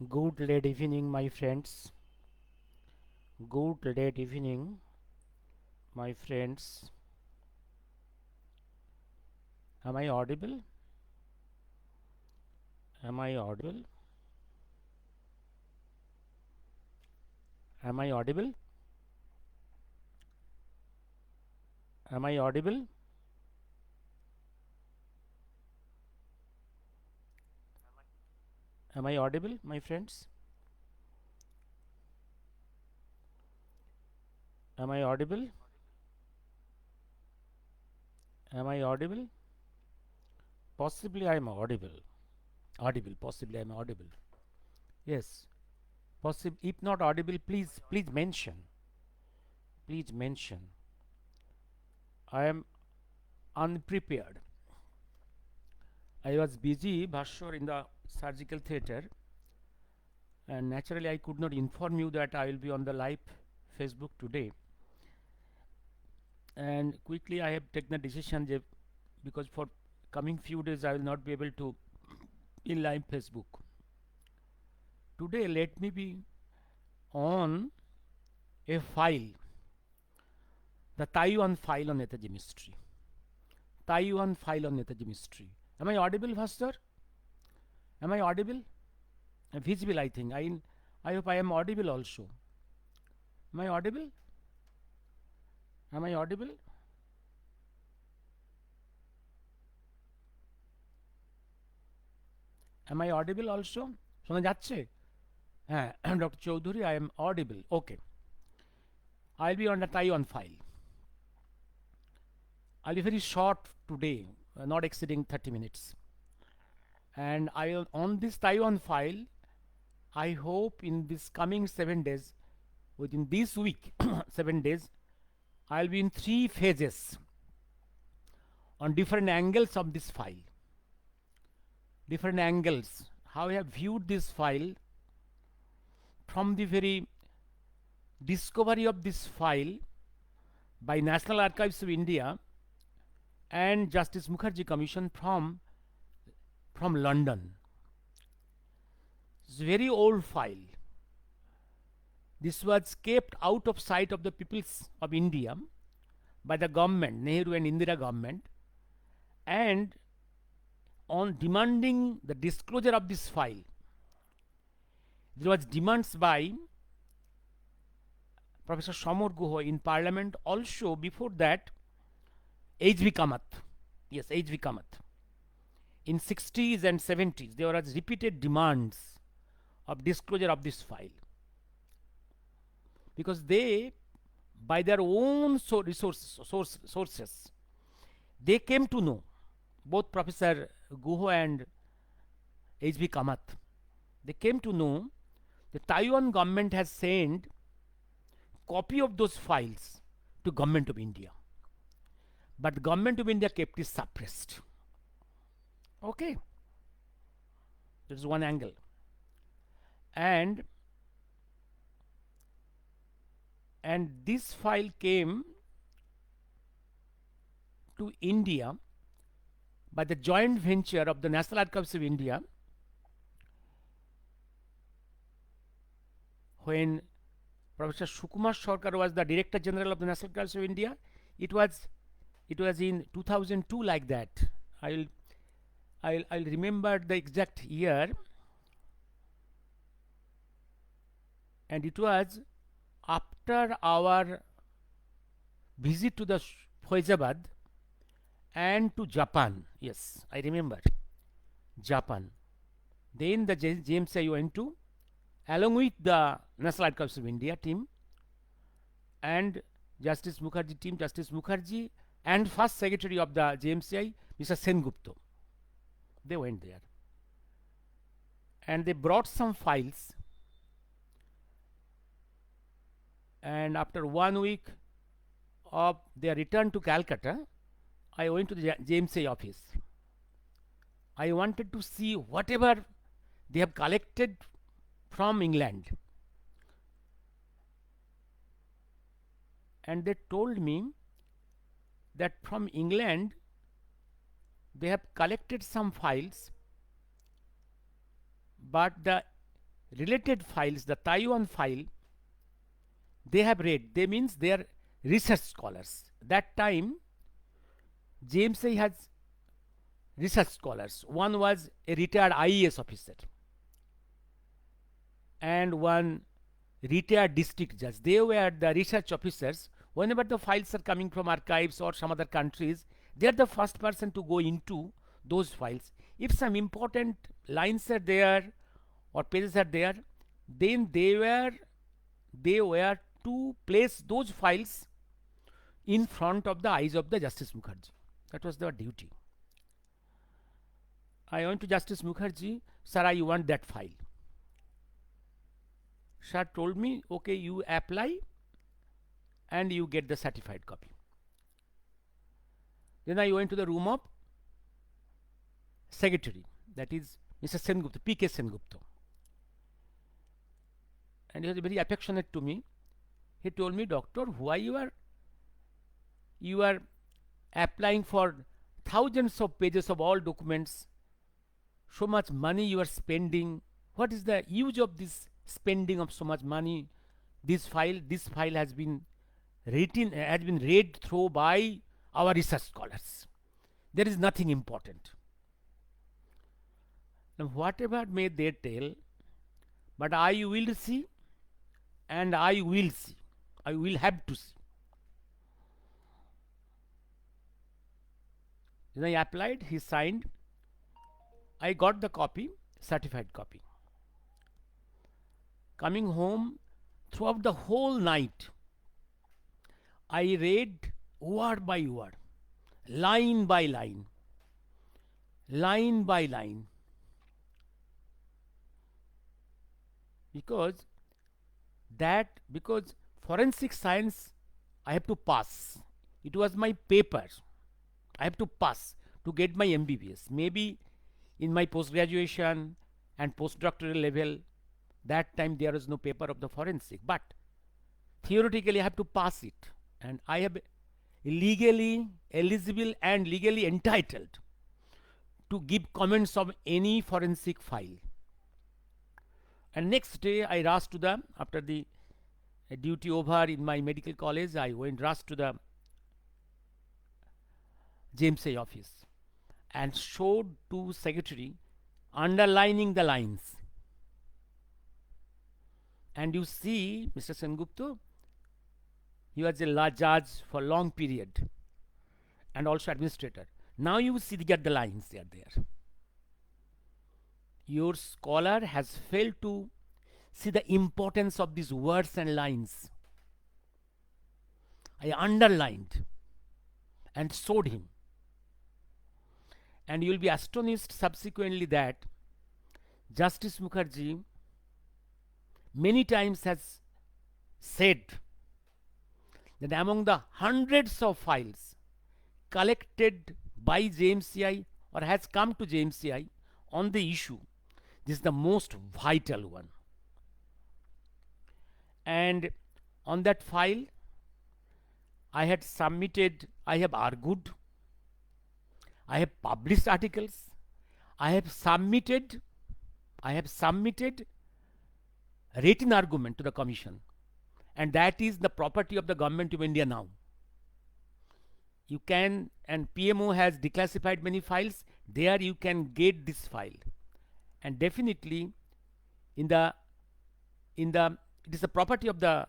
Good late evening, my friends. Good late evening, my friends. Am I audible? Am I audible? Am I audible? Am I audible? Am I audible, my friends? Am I audible? Am I audible? Possibly I am audible. Audible. Possibly I am audible. Yes. Possible. If not audible, please mention. Please mention. I am unprepared. I was busy, Bhashwar, in the surgical theatre, and naturally I could not inform you that I will be on the live Facebook today. And quickly I have taken the decision because for coming few days I will not be able to in live Facebook. Today let me be on a file, the Taiwan file on Netaji mystery. Taiwan file on Netaji mystery. Am I audible, Bhaskar? Am I audible? Visible, I think. I hope I am audible also. Am I audible? Am I audible? Am I audible also? শোনা যাচ্ছে? হ্যাঁ, Dr. Chaudhary, I am audible. Okay. I'll be on the Taiwan file. I'll be very short today, not exceeding 30 minutes. And on this Taiwan file, I hope in this coming 7 days, within this week, 7 days, I'll be in 3 phases on different angles of this file. Different angles. How I have viewed this file from the very discovery of this file by National Archives of India and Justice Mukherjee Commission from London. It's a very old file. This was kept out of sight of the peoples of India by the government, Nehru and Indira government, and on demanding the disclosure of this file, there was demands by Professor Shamor Guha in Parliament. Also before that, H.V. Kamath. Yes, H.V. Kamath. In 60s and 70s, there was repeated demands of disclosure of this file. Because they, by their own sources, they came to know, both Professor Guho and H.V. Kamath, they came to know the Taiwan government has sent copy of those files to Government of India. But the Government of India kept it suppressed. Okay. This is one angle. And this file came to India by the joint venture of the National Archives of India when Professor Sukumar Sarkar was the Director General of the National Archives of India. It was in 2002, like that. I'll remember the exact year, and it was after our visit to the Faizabad and to Japan. Yes, I remember Japan. Then the JMCI went to, along with the National Archives of India team and Justice Mukherjee team, Justice Mukherjee and first secretary of the JMCI, Mr. Sengupta. They went there and they brought some files, and after 1 week of their return to Calcutta, I went to the JMCI office. I wanted to see whatever they have collected from England, and they told me that from England they have collected some files, but the related files, the Taiwan file, they have read. They means they are research scholars. That time, James A has research scholars. One was a retired IAS officer and one retired district judge. They were the research officers. Whenever the files are coming from archives or some other countries, they are the first person to go into those files. If some important lines are there or pages are there, then they were to place those files in front of the eyes of the Justice Mukherjee. That was their duty. I went to Justice Mukherjee, sir, I want that file. Sir told me, okay, you apply and you get the certified copy. Then I went to the room of secretary, that is Mr. Sengupta, P.K. Sengupta. And he was very affectionate to me. He told me, doctor, why you are applying for thousands of pages of all documents, so much money you are spending. What is the use of this spending of so much money? This file has been written, has been read through by our research scholars. There is nothing important. Now, whatever may they tell, but I will see, and I will see. I will have to see. Then I applied, he signed. I got the copy, certified copy. Coming home, throughout the whole night, I read word by word, line by line, line by line. Because forensic science, I have to pass. It was my paper. I have to pass to get my MBBS. Maybe in my post-graduation and postdoctoral level, that time there was no paper of the forensic. But theoretically, I have to pass it. And I am legally eligible and legally entitled to give comments of any forensic file. And next day, I rushed to the, after the duty over in my medical college, I rushed to the James A office and showed to secretary underlining the lines. And you see, Mr. Sengupta, he was a judge for long period and also administrator. Now you see the lines, they are there. Your scholar has failed to see the importance of these words and lines. I underlined and showed him. And you will be astonished subsequently that Justice Mukherjee many times has said that among the hundreds of files collected by JMCI or has come to JMCI on the issue, this is the most vital one. And on that file, I had submitted, I have argued, I have published articles, I have submitted written argument to the commission, and that is the property of the government of India now. You can, and PMO has declassified many files, there you can get this file. And definitely it is the property of the,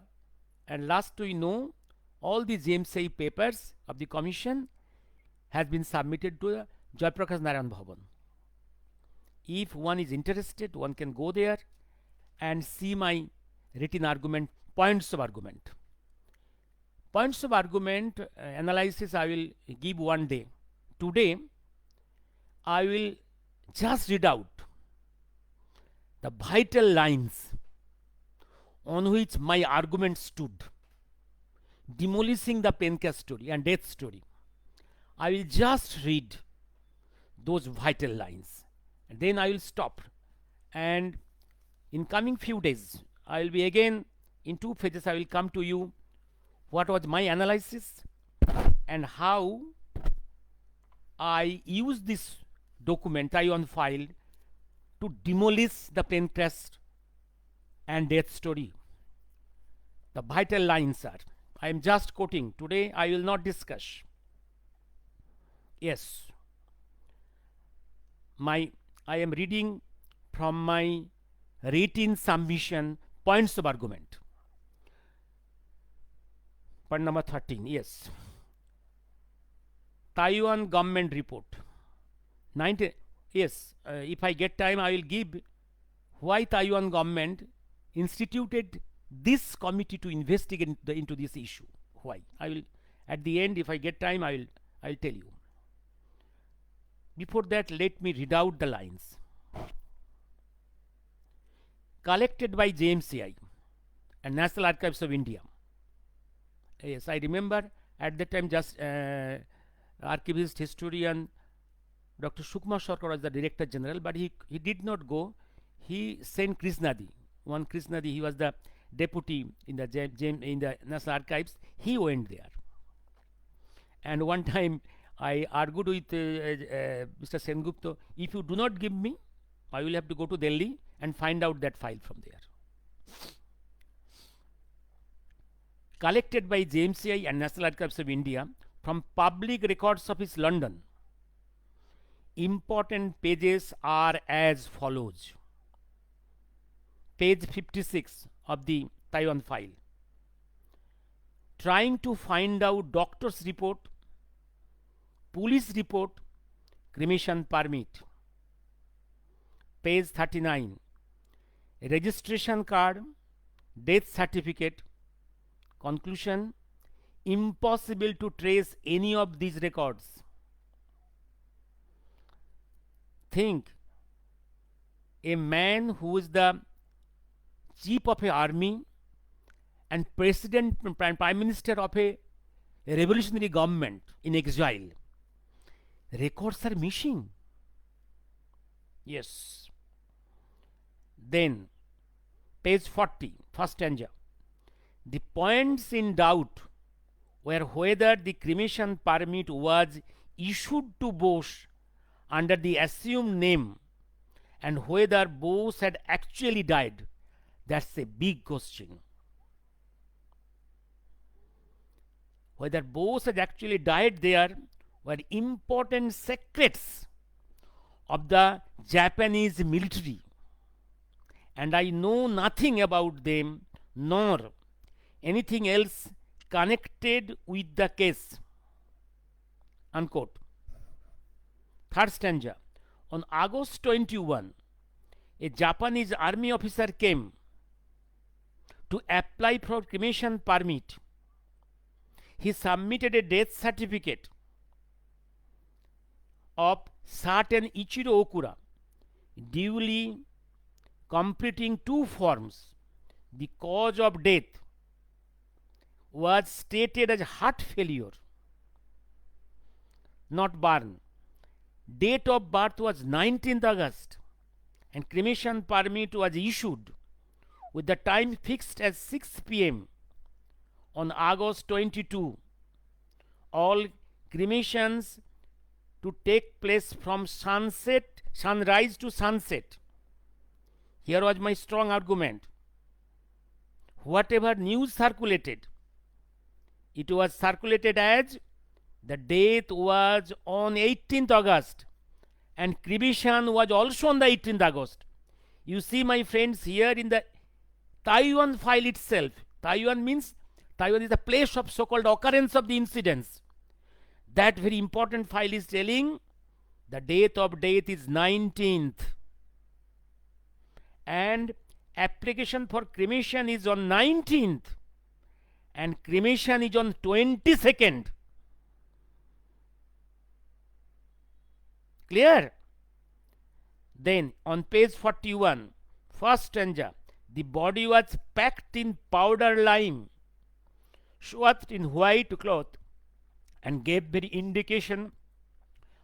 and last we know, all the JMCI papers of the commission has been submitted to the Jayaprakash Narayan Bhavan. If one is interested, one can go there and see my written argument, points of argument. Points of argument analysis I will give one day. Today, I will just read out the vital lines on which my argument stood, demolishing the Pencast story and death story. I will just read those vital lines, and then I will stop. And in coming few days, I will be again in 2 phases. I will come to you what was my analysis and how I use this document, Taiwan file, to demolish the Pencast and death story. The vital lines are, I am just quoting, today I will not discuss. Yes, my I am reading from my written submission points of argument. Point number 13, yes. Taiwan government report. 19, yes, if I get time, I will give why Taiwan government instituted this committee to investigate into this issue. Why? I will, at the end, if I get time, I will tell you. Before that, let me read out the lines. Collected by JMCI and National Archives of India. Yes, I remember at that time, just archivist historian Dr. Sukma Sarkar was the Director General, but he did not go. He sent Krishnadi. One Krishnadi, he was the deputy in the National Archives. He went there. And one time I argued with Mr. Sengupta, if you do not give me, I will have to go to Delhi and find out that file from there. Collected by JMCI and National Archives of India from Public Records Office, London. Important pages are as follows. Page 56 of the Taiwan file. Trying to find out doctor's report, police report, cremation permit. Page 39. Registration card, death certificate. Conclusion, impossible to trace any of these records. Think, a man who is the chief of an army and president, prime minister of a revolutionary government in exile, records are missing. Yes. Then, page 40, first stanza. The points in doubt were whether the cremation permit was issued to Bose under the assumed name and whether Bose had actually died. That's a big question. Whether Bose had actually died there were important secrets of the Japanese military, and I know nothing about them nor anything else connected with the case. Unquote. Third stanza. On August 21, a Japanese army officer came to apply for cremation permit. He submitted a death certificate of certain Ichiro Okura, duly completing two forms. The cause of death was stated as heart failure, not burn. Date of birth was 19th August and cremation permit was issued with the time fixed as 6 p.m. on August 22. All cremations to take place from sunrise to sunset. Here was my strong argument. Whatever news circulated, it was circulated as the death was on 18th August and cremation was also on the 18th August. You see, my friends, here in the Taiwan file itself, Taiwan means Taiwan is the place of so-called occurrence of the incidents. That very important file is telling the date of death is 19th and application for cremation is on 19th and cremation is on 22nd. Clear? Then on page 41, first stanza, the body was packed in powder lime, swathed in white cloth, and gave very indication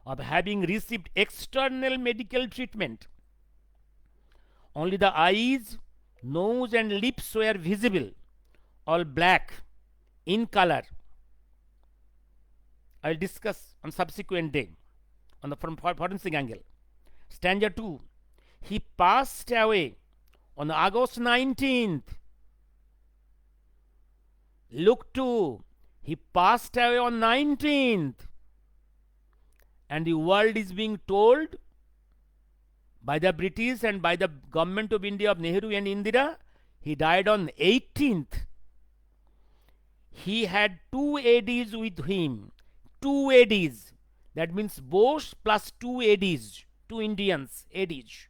of having received external medical treatment. Only the eyes, nose, and lips were visible, all black in color. I will discuss on subsequent day on the from forensic angle. Stanza 2. He passed away on August 19th. Look to, he passed away on 19th. And the world is being told by the British and by the government of India of Nehru and Indira, he died on 18th. He had two ADs with him. Two ADs. That means Bose plus two ADs. Two Indians, ADs.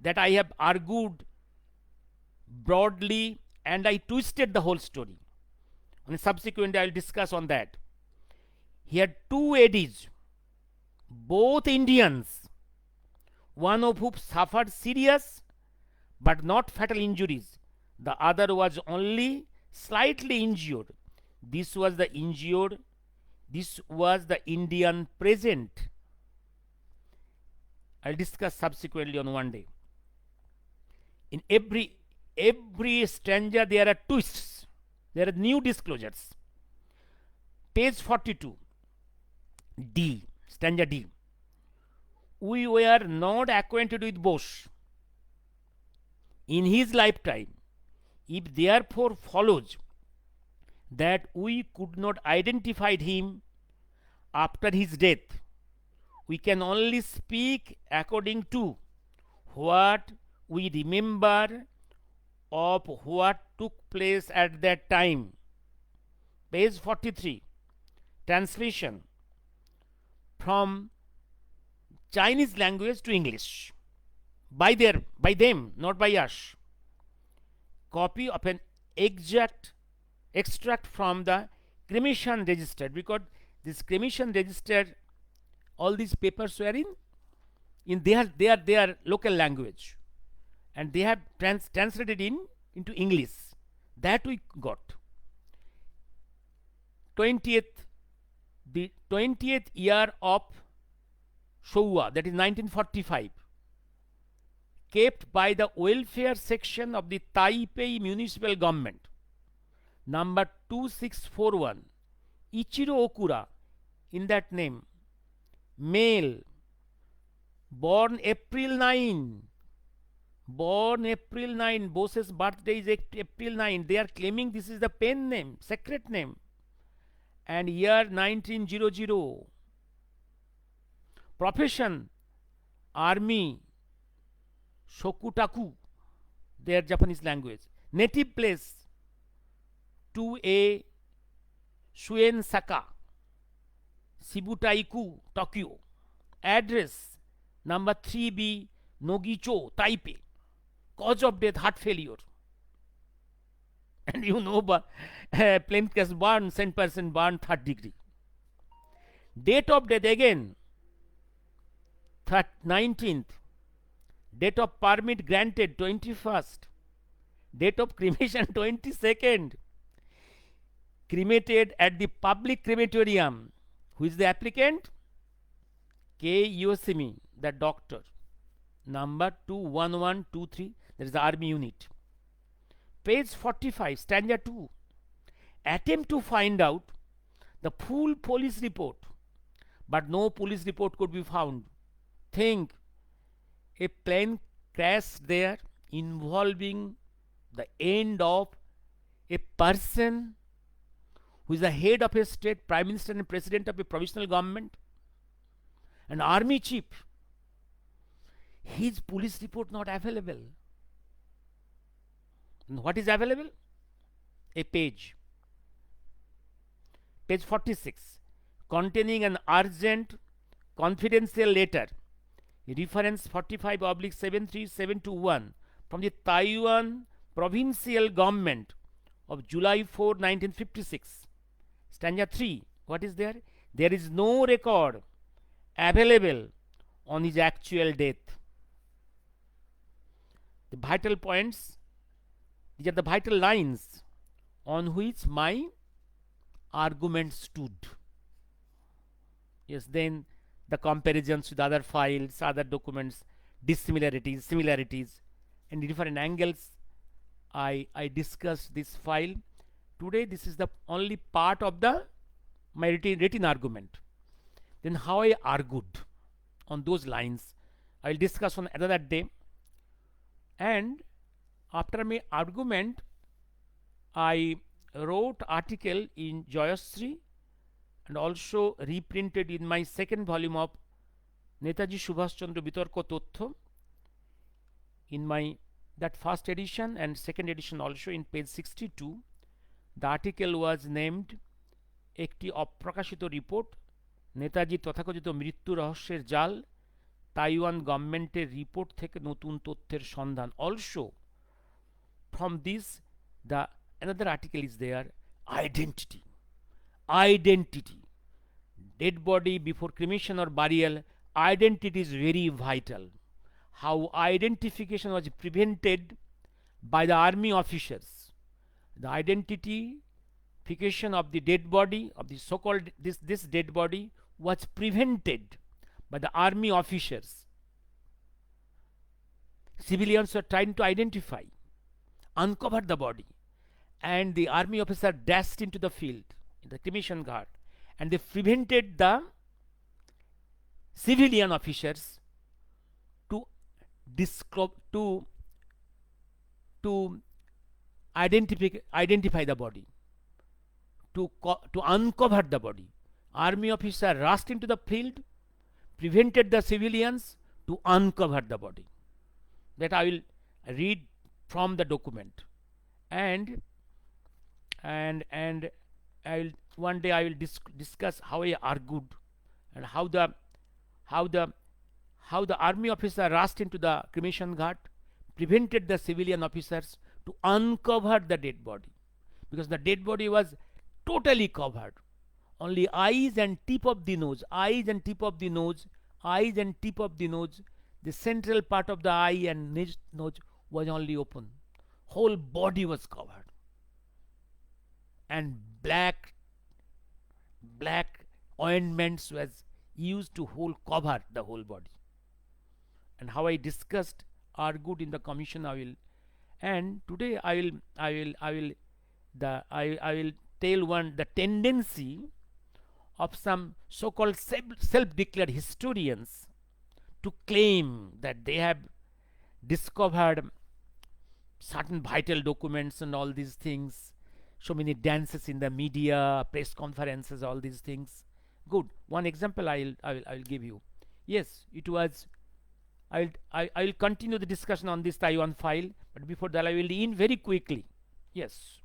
That I have argued broadly and I twisted the whole story. And subsequently I will discuss on that. He had two ADs, both Indians, one of whom suffered serious but not fatal injuries. The other was only slightly injured. This was the injured, this was the Indian present. I'll discuss subsequently on one day. In every stanza there are twists, there are new disclosures. Page 42, D, stanza D. We were not acquainted with Bose in his lifetime. If therefore follows that we could not identify him after his death, we can only speak according to what we remember of what took place at that time. Page 43, translation from Chinese language to English by them, not by us. Copy of an extract from the cremation register, because this cremation register, all these papers were in their local language, and they have translated into English. That we got. 20th, the 20th year of Showa, that is 1945, kept by the welfare section of the Taipei municipal government. Number 2641, Ichiro Okura, in that name, male, born April 9. Bose's birthday is April 9. They are claiming this is the pen name, secret name. And year 1900. Profession, army, Shokutaku, their Japanese language. Native place, 2A, Shuensaka, Shibutaiku, Tokyo. Address, number 3B, Nogicho, Taipei. Cause of death, heart failure. And you know, plane crash burn, 10% burn, 3rd degree. Date of death again, 19th. Date of permit granted, 21st. Date of cremation, 22nd. Cremated at the public crematorium. Who is the applicant? K. Yosemi, the doctor. Number 21123, that is the army unit. Page 45, stanza 2. Attempt to find out the full police report, but no police report could be found. Think, a plane crashed there involving the end of a person who is the head of a state, prime minister and president of a provisional government, an army chief. His police report not available. And what is available? A page. Page 46, containing an urgent confidential letter, reference 45/73721, from the Taiwan provincial government of July 4, 1956. Stanza 3, what is there? There is no record available on his actual death. The vital points, these are the vital lines on which my argument stood. Yes, then the comparisons with other files, other documents, dissimilarities, similarities, and different angles. I discussed this file. Today this is the only part of my written argument. Then how I argued on those lines, I will discuss on another day. And after my argument, I wrote article in Joyashree and also reprinted in my second volume of Netaji Subhash Chandra Bitorko Tottho in my that first edition and second edition also in page 62. The article was named একটি অপ্রকাশিত report Netaji তথাকথিত মৃত্যু রহস্যের জাল Taiwan গভর্নমেন্টের report থেকে নতুন তথ্যের সন্ধান also from this the another article is there identity dead body before cremation or burial identity is very vital how identification was prevented by the army officers the identification of the dead body of the so called this dead body was prevented by the army officers civilians were trying to identify uncover the body and the army officer dashed into the field in the cremation guard and they prevented the civilian officers to identify the body to uncover the body army officer rushed into the field prevented the civilians to uncover the body that I will read from the document and I will one day I will discuss how I argued and how the army officer rushed into the cremation ghat prevented the civilian officers to uncover the dead body because the dead body was totally covered only eyes and tip of the nose the central part of the eye and nose was only open whole body was covered and black ointments was used to cover the whole body and how I discussed argued in the commission I will and today I will tell one the tendency of some so called self declared historians to claim that they have discovered certain vital documents and all these things so many dances in the media press conferences all these things good one example I will give you yes it was I will continue the discussion on this Taiwan file but before that I will in very quickly yes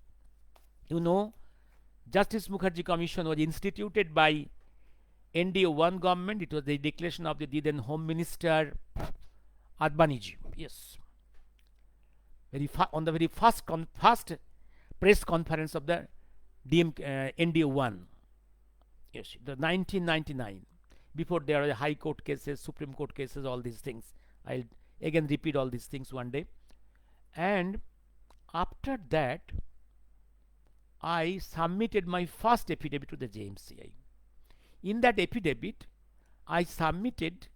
you know Justice Mukherjee Commission was instituted by NDA-1 government it was the declaration of the then Home Minister Advaniji yes on the very first press conference of the NDA-1 yes the 1999 before there are high court cases Supreme Court cases all these things I'll again repeat all these things one day and after that I submitted my first affidavit to the JMCI in that affidavit I submitted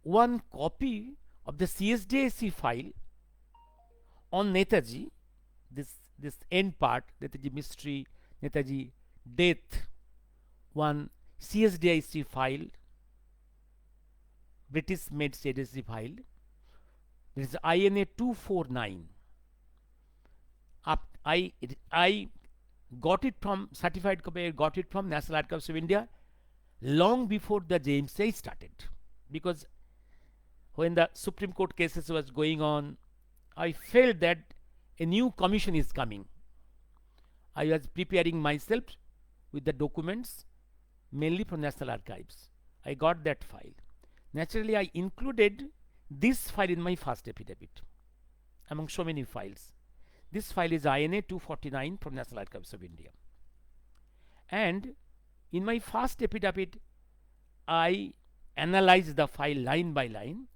one copy of the CSDAC file on Netaji this end part Netaji mystery Netaji death one CSDIC file British made CSDIC file this is INA 249 I got it from certified copy I got it from National Archives of India long before the JMCI started because when the Supreme Court cases was going on I felt that a new commission is coming I was preparing myself with the documents mainly from National Archives I got that file naturally I included this file in my first affidavit among so many files this file is INA 249 from National Archives of India and in my first affidavit I analyzed the file line by line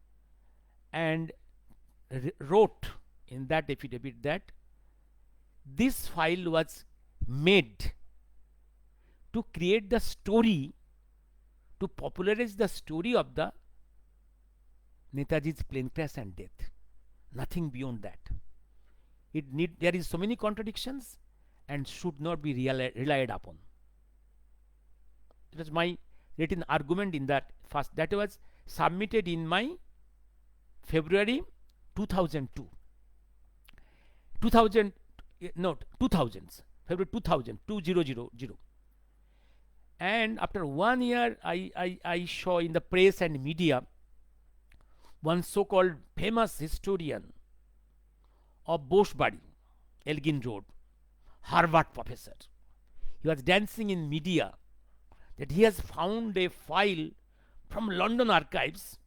and wrote in that affidavit that this file was made to create the story to popularize the story of the Netaji's plane crash and death nothing beyond that there is so many contradictions and should not be relied upon it was my written argument in that first that was submitted in my February 2002. 2000, no, 2000s, February 2000, 2000. And after 1 year, I saw in the press and media one so-called famous historian of Boschbari, Elgin Road, Harvard professor. He was dancing in media that he has found a file from London archives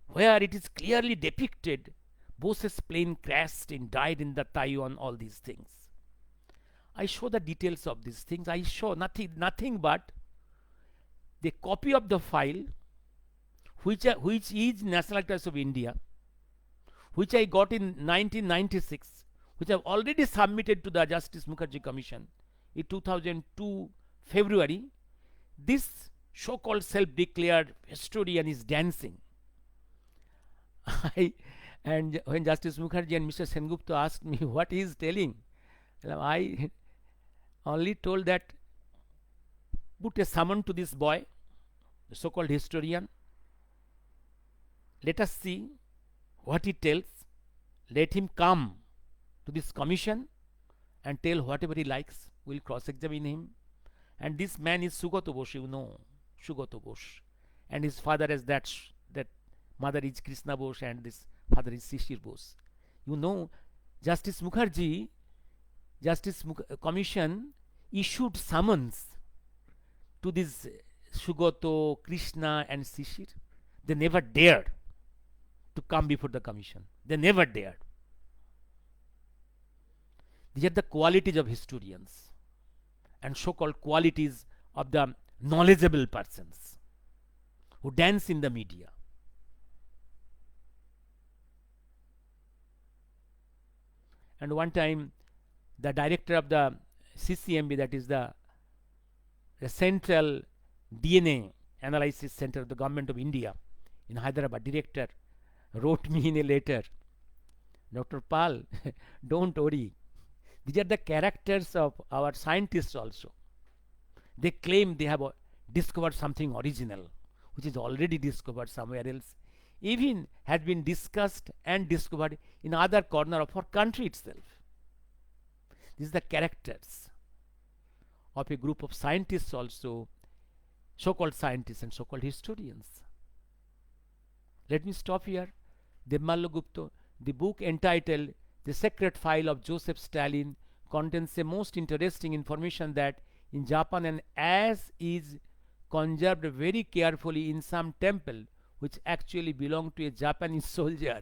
where it is clearly depicted Bose's plane crashed and died in the Taiwan, all these things. I show the details of these things. I show nothing but the copy of the file, which is National Archives of India, which I got in 1996, which I have already submitted to the Justice Mukherjee Commission in 2002 February. This so-called self-declared historian is dancing. And when Justice Mukherjee and Mr. Sengupta asked me what he is telling, I only told that put a summon to this boy, the so-called historian. Let us see what he tells. Let him come to this commission and tell whatever he likes. We'll cross-examine him. And this man is Sugato Bose, you know, Sugato Bose. And his father is that mother is Krishna Bose and this father is Shishir Bose. You know, Justice Mukherjee, Commission issued summons to this Sugato, Krishna and Shishir. They never dared to come before the commission. They never dared. These are the qualities of historians and so-called qualities of the knowledgeable persons who dance in the media. And one time, the director of the CCMB, that is the Central DNA Analysis Center of the Government of India in Hyderabad, director, wrote me in a letter, Dr. Pal, don't worry. These are the characters of our scientists also. They claim they have discovered something original, which is already discovered somewhere else, even has been discussed and discovered in other corner of our country itself. These are the characters of a group of scientists also, so-called scientists and so-called historians. Let me stop here. Devmallo Gupta, the book entitled The Secret File of Joseph Stalin contains a most interesting information that in Japan and as is conserved very carefully in some temple which actually belonged to a Japanese soldier.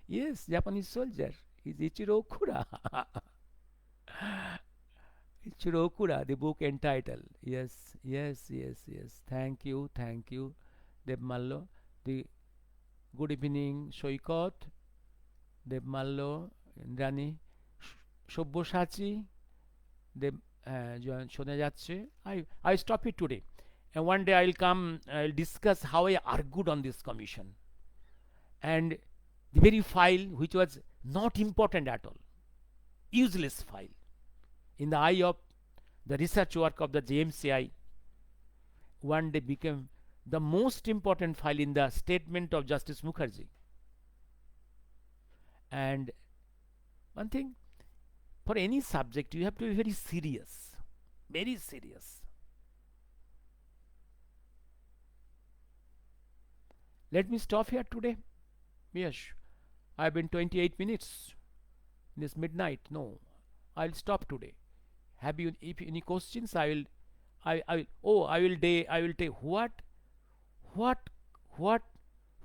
Yes, Japanese soldier. Is Ichiro Okura. Ichiro Okura, the book entitled. Yes. Thank you. Devmallo. The good evening, Shoikot. Devmallo, Indrani, Shobboshachi, শোনা যাচ্ছে. I stop it today. And one day I'll come, I'll discuss how I argued on this commission. And the very file which was not important at all, useless file, in the eye of the research work of the JMCI, one day became the most important file in the statement of Justice Mukherjee. And one thing, for any subject, you have to be very serious. Very serious. Let me stop here today. Yes, I've been 28 minutes. This midnight. No, I'll stop today. Have you if any questions? I will take what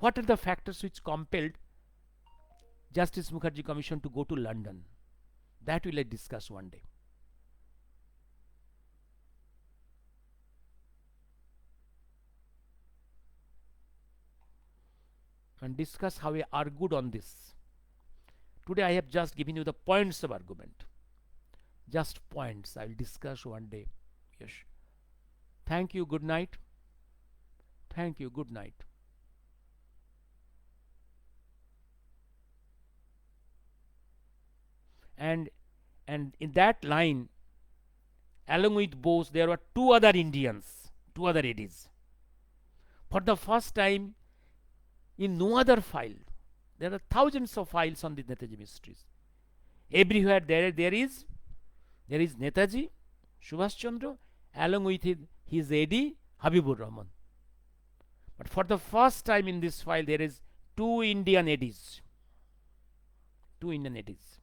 are the factors which compelled Justice Mukherjee Commission to go to London? That will I discuss one day. And discuss how I argued on this. Today I have just given you the points of argument. Just points. I will discuss one day. Yes. Thank you. Good night. Thank you. Good night. And in that line, along with Bose, there were two other Indians, two other ADs. For the first time, in no other file, There are thousands of files on the Netaji mysteries. Everywhere there is Netaji, Subhash Chandra, along with his AD, Habibur Rahman. But for the first time in this file, there is two Indian ADs. Two Indian ADs.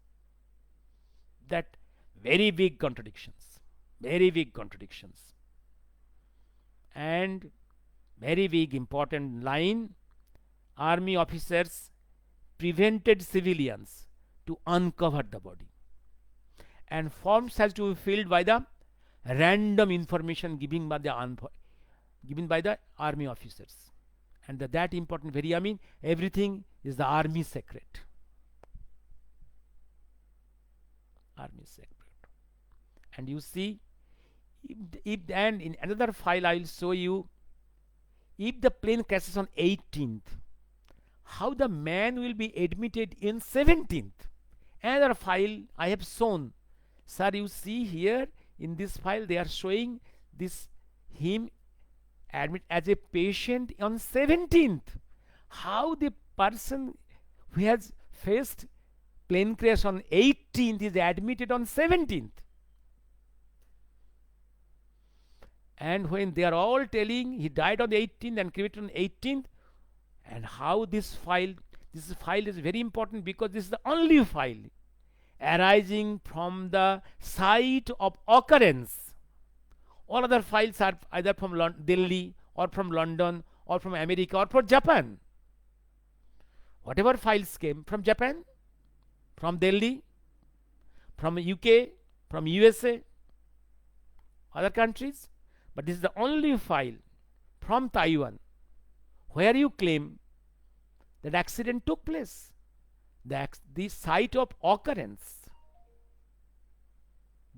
That very big contradictions. Very big contradictions. And very big important line, army officers prevented civilians to uncover the body. And forms has to be filled by the random information given by the army officers. And that important, very I mean, everything is the army secret. Army secret. And you see, and in another file I will show you, if the plane crashes on 18th, how the man will be admitted in 17th. Another file I have shown. Sir, you see here in this file they are showing him admit as a patient on 17th. How the person who has faced plane crash on 18th is admitted on 17th. And when they are all telling he died on the 18th and cremated on 18th, and how this file is very important, because this is the only file arising from the site of occurrence. All other files are either from Delhi or from London or from America or from Japan. Whatever files came from Japan, from Delhi, from UK, from USA, other countries. But this is the only file from Taiwan where you claim that accident took place. The site of occurrence.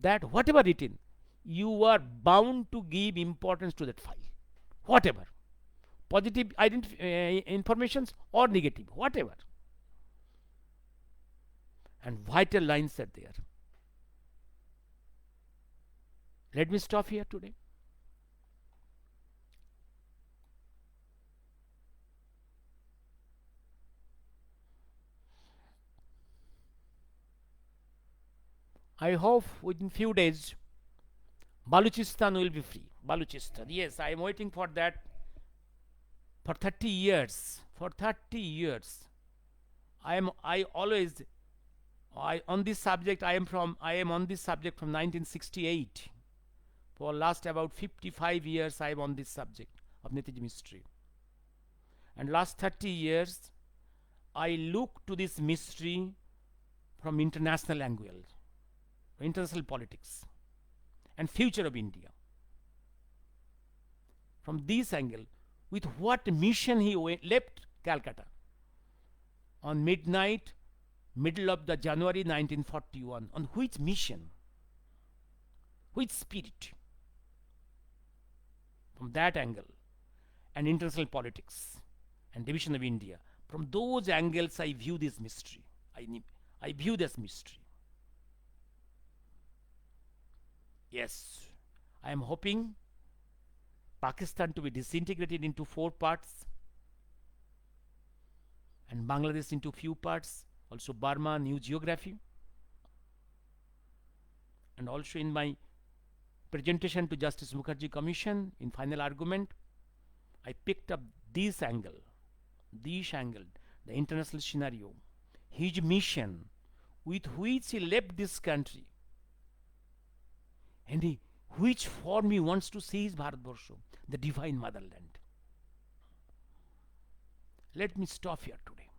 That whatever written, you are bound to give importance to that file. Whatever. Positive informations or negative, whatever. And vital lines are there. Let me stop here today. I hope within few days Balochistan will be free. Balochistan, yes, I am waiting for that for 30 years. For 30 years, I am on this subject. I am on this subject from 1968. For last about 55 years, I am on this subject of Netaji mystery. And last 30 years, I look to this mystery from international angle, international politics, and future of India. From this angle, with what mission he left Calcutta on midnight, middle of the January 1941. On which mission? Which spirit? From that angle, and international politics, and division of India. From those angles, I view this mystery. I view this mystery. Yes, I am hoping Pakistan to be disintegrated into 4 parts, and Bangladesh into few parts, also Burma, new geography. And also in my presentation to Justice Mukherjee Commission, in final argument, I picked up this angle, the international scenario, his mission with which he left this country, and which form he wants to see his Bharatvarsha, the divine motherland. Let me stop here today.